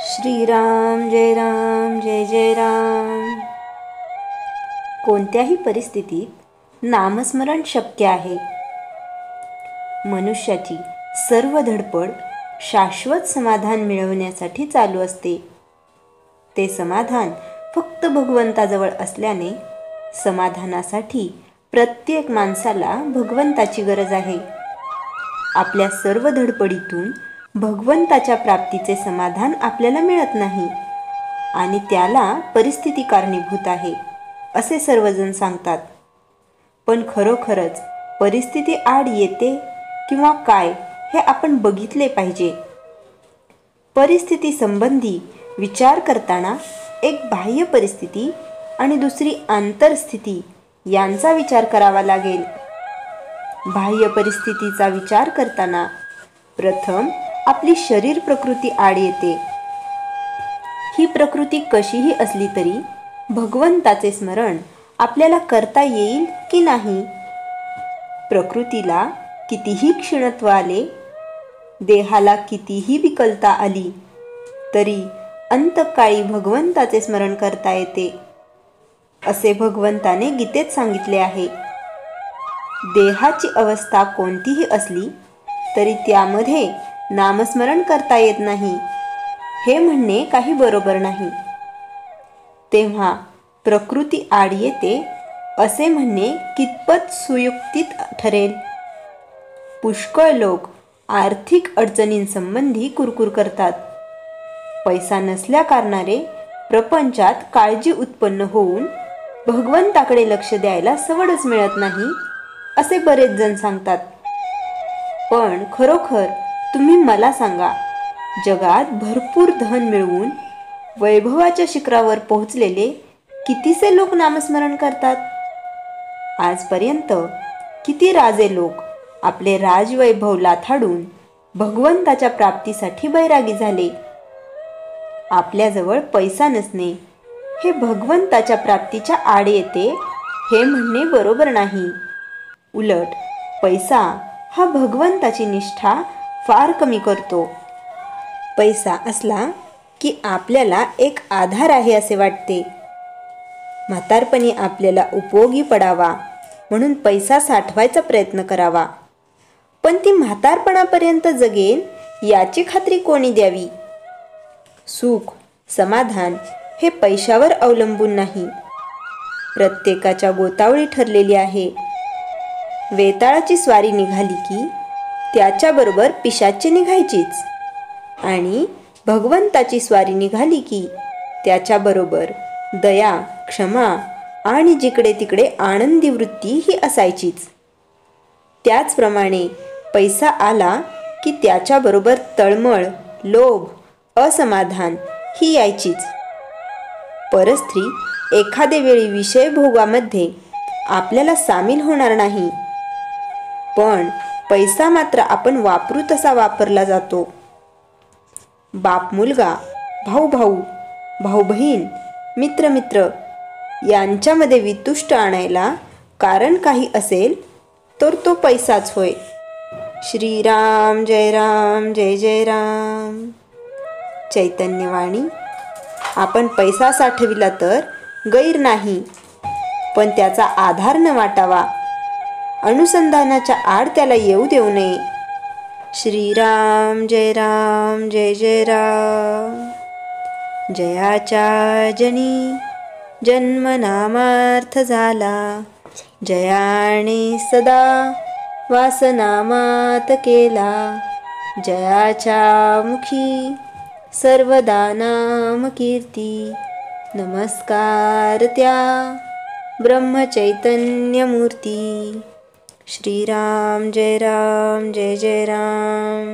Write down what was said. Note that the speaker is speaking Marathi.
श्रीराम जय राम जय जय राम। कोणत्याही परिस्थितीत नामस्मरण शक्य आहे। मनुष्याची सर्व धडपड शाश्वत समाधान मिळवण्यासाठी चालू असते। ते समाधान फक्त भगवंताजवळ असल्याने समाधानासाठी प्रत्येक माणसाला भगवंताची गरज आहे। आपल्या सर्व धडपडीतून भगवंताच्या प्राप्तीचे समाधान आपल्याला मिळत नाही आणि त्याला परिस्थिती कारणीभूत आहे असे सर्वजण सांगतात। पण खरोखरच परिस्थिती आड येते किंवा काय हे आपण बघितले पाहिजे। परिस्थिती संबंधी विचार करताना एक बाह्य परिस्थिती आणि दुसरी आंतरस्थिती यांचा विचार करावा लागेल। बाह्य परिस्थितीचा विचार करताना प्रथम आपली शरीर प्रकृती आड येते। ही प्रकृती कशीही असली तरी भगवंताचे स्मरण आपल्याला करता येईल की नाही? प्रकृतीला कितीही क्षीणत्व आले, देहाला कितीही विकलता आली तरी अंतकाळी भगवंताचे स्मरण करता येते असे भगवंताने गीतेत सांगितले आहे। देहाची अवस्था कोणतीही असली तरी त्यामध्ये नामस्मरण करता येत नाही हे म्हणणे काही बरोबर नाही। तेव्हा प्रकृती आड येते असे म्हणणे कितपत सुयुक्तित ठरेल? पुष्कळ लोक आर्थिक अडचणींसंबंधी कुरकुर करतात। पैसा नसल्या कारणाने प्रपंचात काळजी उत्पन्न होऊन भगवंताकडे लक्ष द्यायला सवडच मिळत नाही असे बरेच जण सांगतात। पण खरोखर तुम्ही मला सांगा, जगात भरपूर धन मिळवून वैभवाच्या शिखरावर पोहोचलेले कितीसे लोक नामस्मरण करतात? आजपर्यंत किती राजे लोक आपले राजवैभव लाथाडून भगवंताच्या प्राप्तीसाठी बैरागी झाले। आपल्याजवळ पैसा नसणे हे भगवंताच्या प्राप्तीच्या आड येते हे म्हणणे बरोबर नाही। उलट पैसा हा भगवंताची निष्ठा फार कमी करतो। पैसा असला की आपल्याला एक आधार आहे असे वाटते। म्हातारपणी आपल्याला उपयोगी पडावा म्हणून पैसा साठवायचा प्रयत्न करावा, पण ती म्हातारपणापर्यंत जगेल याची खात्री कोणी द्यावी? सुख समाधान हे पैशावर अवलंबून नाही। प्रत्येकाच्या गोतावळी ठरलेली आहे। वेताळाची स्वारी निघाली की त्याच्याबरोबर पिशाच्चे निघायचीच आणि भगवंताची स्वारी निघाली की त्याच्याबरोबर दया क्षमा आणि जिकडे तिकडे आनंदी वृत्ती ही असायचीच। त्याचप्रमाणे पैसा आला की त्याच्याबरोबर तळमळ लोभ असमाधान ही यायचीच। परस्त्री एखादे वेळी विषयभोगामध्ये आपल्याला सामील होणार नाही, पण पैसा मात्र आपण वापरू तसा वापरला जातो। बाप मुलगा, भाऊ भाऊ, भाऊ बहीण, मित्र मित्र यांच्यामध्ये वितुष्ट आणायला कारण काही असेल तर तो पैसाच होय। श्रीराम जय राम जय जय राम। चैतन्यवाणी। आपण पैसा साठविला तर गैर नाही, पण त्याचा आधार न वाटावा, अनुसंधानाच्या आड त्याला येऊ देऊ नये। श्रीराम जय राम जय जय राम। जयाच्या जनी जन्मनामार्थ झाला, जयाने सदा वासनामात केला। जयाच्या मुखी सर्वदा नाम कीर्ती, नमस्कार त्या ब्रह्मचैतन्य मूर्ती। श्रीराम जय राम जय जय राम।